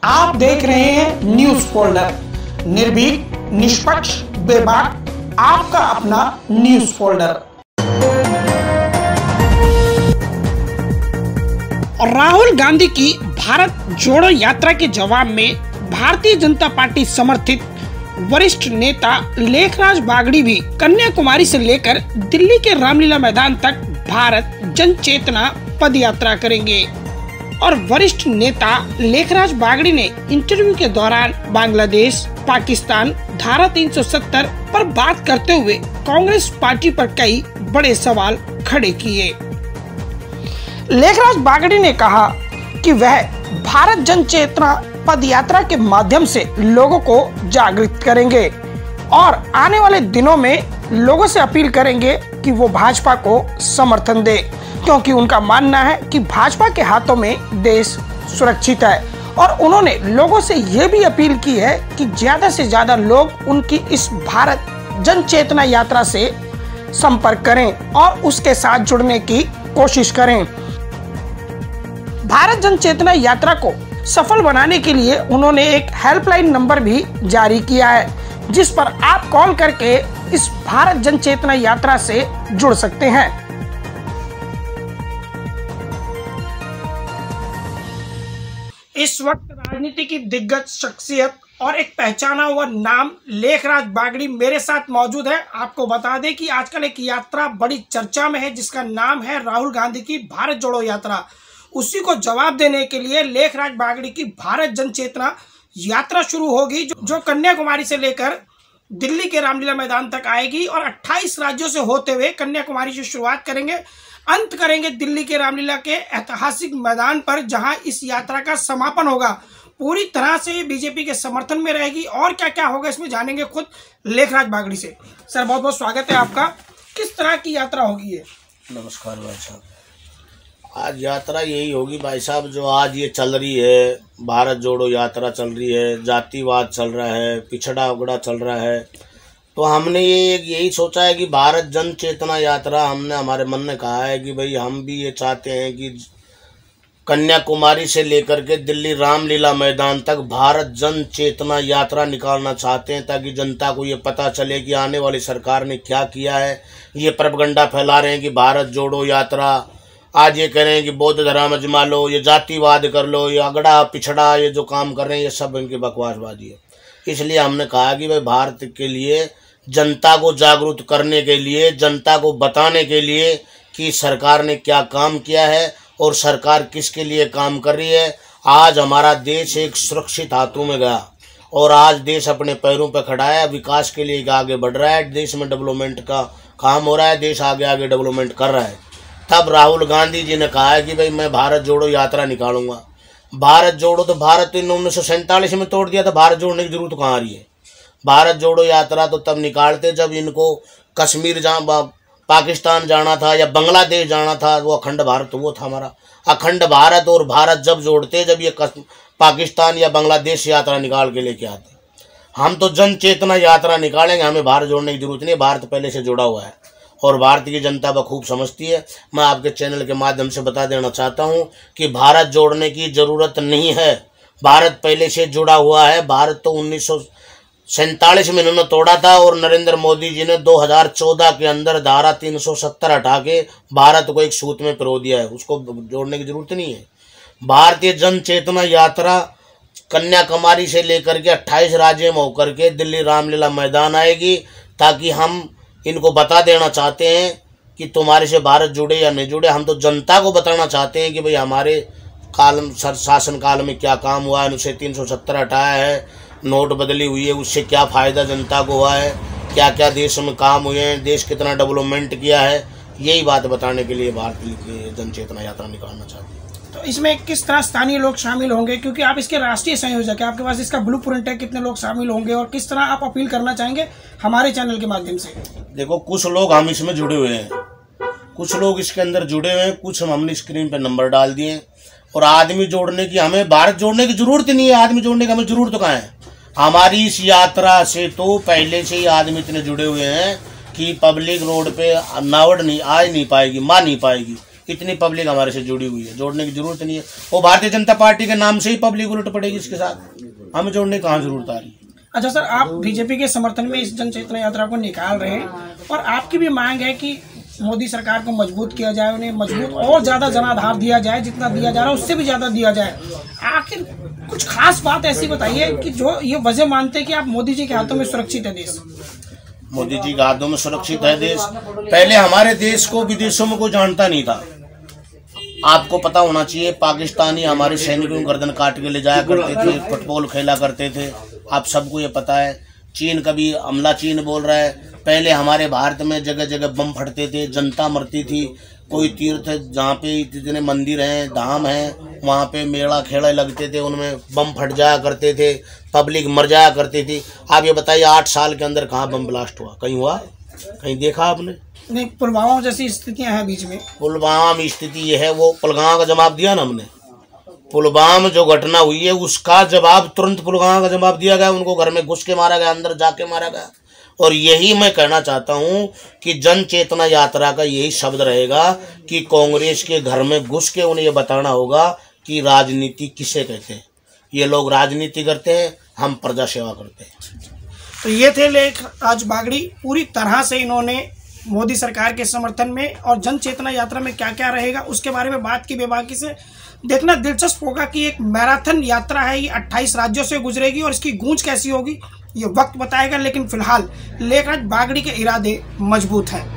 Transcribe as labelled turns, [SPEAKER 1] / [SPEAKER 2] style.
[SPEAKER 1] आप देख रहे हैं न्यूज फोल्डर, निर्भीक, निष्पक्ष, बेबाक, आपका अपना न्यूज फोल्डर। राहुल गांधी की भारत जोड़ो यात्रा के जवाब में भारतीय जनता पार्टी समर्थित वरिष्ठ नेता लेखराज बागड़ी भी कन्याकुमारी से लेकर दिल्ली के रामलीला मैदान तक भारत जन चेतना पद यात्रा करेंगे। और वरिष्ठ नेता लेखराज बागड़ी ने इंटरव्यू के दौरान बांग्लादेश, पाकिस्तान, धारा 370 पर बात करते हुए कांग्रेस पार्टी पर कई बड़े सवाल खड़े किए। लेखराज बागड़ी ने कहा कि वह भारत जन चेतना पद यात्रा के माध्यम से लोगों को जागृत करेंगे और आने वाले दिनों में लोगों से अपील करेंगे कि वो भाजपा को समर्थन दे, क्योंकि उनका मानना है कि भाजपा के हाथों में देश सुरक्षित है। और उन्होंने लोगों से ये भी अपील की है कि ज्यादा से ज्यादा लोग उनकी इस भारत जन चेतना यात्रा से संपर्क करें और उसके साथ जुड़ने की कोशिश करें। भारत जन चेतना यात्रा को सफल बनाने के लिए उन्होंने एक हेल्पलाइन नंबर भी जारी किया है, जिस पर आप कॉल करके इस भारत जन चेतना यात्रा से जुड़ सकते हैं। इस वक्त राजनीति की दिग्गज शख्सियत और एक पहचाना हुआ नाम लेखराज बागड़ी मेरे साथ मौजूद है। आपको बता दें कि आजकल एक यात्रा बड़ी चर्चा में है जिसका नाम है राहुल गांधी की भारत जोड़ो यात्रा। उसी को जवाब देने के लिए लेखराज बागड़ी की भारत जन चेतना यात्रा शुरू होगी, जो कन्याकुमारी से लेकर दिल्ली के रामलीला मैदान तक आएगी और 28 राज्यों से होते हुए कन्याकुमारी से शुरुआत करेंगे, अंत करेंगे दिल्ली के रामलीला के ऐतिहासिक मैदान पर, जहां इस यात्रा का समापन होगा। पूरी तरह से बीजेपी के समर्थन में रहेगी और क्या क्या होगा इसमें जानेंगे खुद लेखराज बागड़ी से। सर, बहुत बहुत स्वागत है आपका। किस तरह की यात्रा होगी ये?
[SPEAKER 2] नमस्कार भाई साहब। आज यात्रा यही होगी भाई साहब, जो आज ये चल रही है, भारत जोड़ो यात्रा चल रही है, जातिवाद चल रहा है, पिछड़ा उगड़ा चल रहा है, तो हमने यही सोचा है कि भारत जन चेतना यात्रा, हमने हमारे मन में कहा है कि भाई हम भी ये चाहते हैं कि कन्याकुमारी से लेकर के दिल्ली रामलीला मैदान तक भारत जन चेतना यात्रा निकालना चाहते हैं, ताकि जनता को ये पता चले कि आने वाली सरकार ने क्या किया है। ये प्रोपेगेंडा फैला रहे हैं कि भारत जोड़ो यात्रा, आज ये कह रहे हैं कि बौद्ध धर्म अजमा लो, ये जातिवाद कर लो, ये अगड़ा पिछड़ा, ये जो काम कर रहे हैं ये सब इनकी बकवासबाजी है। इसलिए हमने कहा कि भाई भारत के लिए, जनता को जागरूक करने के लिए, जनता को बताने के लिए कि सरकार ने क्या काम किया है और सरकार किसके लिए काम कर रही है। आज हमारा देश एक सुरक्षित हाथों में गया और आज देश अपने पैरों पर खड़ा है, विकास के लिए आगे बढ़ रहा है, देश में डेवलपमेंट का काम हो रहा है, देश आगे आगे डेवलपमेंट कर रहा है। तब राहुल गांधी जी ने कहा है कि भाई मैं भारत जोड़ो यात्रा निकालूंगा। भारत जोड़ो तो भारत तो 1947 में तोड़ दिया था, भारत जोड़ने की जरूरत कहाँ आ रही है। भारत जोड़ो यात्रा तो तब निकालते जब इनको कश्मीर पाकिस्तान जाना था या बांग्लादेश जाना था, वो अखंड भारत वो था हमारा। अखंड भारत और भारत जब जोड़ते जब ये पाकिस्तान या बांग्लादेश यात्रा निकाल के लेके आते। हम तो जन चेतना यात्रा निकालेंगे, हमें भारत जोड़ने की जरूरत नहीं, भारत पहले से जुड़ा हुआ है और भारत की जनता बखूब समझती है। मैं आपके चैनल के माध्यम से बता देना चाहता हूं कि भारत जोड़ने की ज़रूरत नहीं है, भारत पहले से जुड़ा हुआ है। भारत तो 1947 में इन्होंने तोड़ा था और नरेंद्र मोदी जी ने 2014 के अंदर धारा 370 हटा के भारत को एक सूत में पिरो दिया है, उसको जोड़ने की ज़रूरत नहीं है। भारतीय जन चेतना यात्रा कन्याकुमारी से लेकर के 28 राज्यों में होकर के दिल्ली रामलीला मैदान आएगी, ताकि हम इनको बता देना चाहते हैं कि तुम्हारे से भारत जुड़े या नहीं जुड़े। हम तो जनता को बताना चाहते हैं कि भाई हमारे शासन काल में क्या काम हुआ है, उसे 370 हटाया है, नोट बदली हुई है, उससे क्या फ़ायदा जनता को हुआ है, क्या क्या देश में काम हुए हैं, देश कितना डेवलपमेंट किया है, यही बात बताने के लिए भारतीय जन चेतना यात्रा निकालना चाहते हैं।
[SPEAKER 1] तो इसमें किस तरह स्थानीय लोग शामिल होंगे, क्योंकि आप इसके राष्ट्रीय संयोजक हैं, आपके पास इसका ब्लूप्रिंट है, कितने लोग शामिल होंगे और किस तरह आप अपील करना चाहेंगे हमारे चैनल के माध्यम से?
[SPEAKER 2] देखो, कुछ लोग हम इसमें जुड़े हुए हैं, कुछ लोग इसके अंदर जुड़े हुए हैं, कुछ हमने स्क्रीन पे नंबर डाल दिए। और आदमी जोड़ने की, हमें भारत जोड़ने की जरूरत नहीं है, आदमी जोड़ने की हमें जरूरत कहाँ है। हमारी इस यात्रा से तो पहले से ही आदमी इतने जुड़े हुए हैं कि पब्लिक रोड पे नावड़ नहीं पाएगी, माँ नहीं पाएगी। इतनी पब्लिक हमारे से जुड़ी हुई है, जोड़ने की जरूरत नहीं है। वो भारतीय जनता पार्टी के नाम से ही पब्लिक उलट पड़ेगी इसके साथ, हमें जोड़ने की कहाँ जरूरत आ रही है।
[SPEAKER 1] अच्छा सर, आप बीजेपी के समर्थन में इस जन चेतना यात्रा को निकाल रहे हैं और आपकी भी मांग है कि मोदी सरकार को मजबूत किया जाए, उन्हें मजबूत और ज्यादा जनाधार दिया जाए, जितना दिया जा रहा है उससे भी ज्यादा दिया जाए। आखिर कुछ खास बात ऐसी बताइए कि जो ये वजह मानते हैं कि आप मोदी जी के हाथों में सुरक्षित है देश।
[SPEAKER 2] मोदी जी के हाथों में सुरक्षित है देश। पहले हमारे देश को विदेशों में कोई जानता नहीं था। आपको पता होना चाहिए, पाकिस्तानी हमारे सैनिकों को गर्दन काट के ले जाया करते थे, फुटबॉल खेला करते थे, आप सबको ये पता है। चीन कभी हमला चीन बोल रहा है। पहले हमारे भारत में जगह जगह बम फटते थे, जनता मरती थी। कोई तीर्थ जहाँ पे जितने मंदिर हैं, धाम हैं, वहाँ पे मेला खेड़ा लगते थे, उनमें बम फट जाया करते थे, पब्लिक मर जाया करती थी। आप ये बताइए 8 साल के अंदर कहाँ बम ब्लास्ट हुआ? कहीं हुआ? कहीं देखा आपने?
[SPEAKER 1] नहीं, पुलवामा जैसी स्थितियां हैं बीच में।
[SPEAKER 2] पुलवामा में स्थिति ये है, वो पुलवामा का जवाब दिया ना हमने। पुलवामा जो घटना हुई है उसका जवाब तुरंत पुलवामा का जवाब दिया गया। उनको घर में घुस के मारा गया, अंदर जाके मारा गया। और यही मैं कहना चाहता हूं कि जन चेतना यात्रा का यही शब्द रहेगा कि कांग्रेस के घर में घुस के उन्हें ये बताना होगा कि राजनीति किसे कहते हैं। ये लोग राजनीति करते हैं, हम प्रजा सेवा करते हैं।
[SPEAKER 1] तो ये थे लेखराज बागड़ी। पूरी तरह से इन्होंने मोदी सरकार के समर्थन में और जन चेतना यात्रा में क्या क्या रहेगा उसके बारे में बात की। बेबाकी से देखना दिलचस्प होगा कि एक मैराथन यात्रा है, ये 28 राज्यों से गुजरेगी और इसकी गूंज कैसी होगी ये वक्त बताएगा। लेकिन फिलहाल लेखराज बागड़ी के इरादे मजबूत हैं।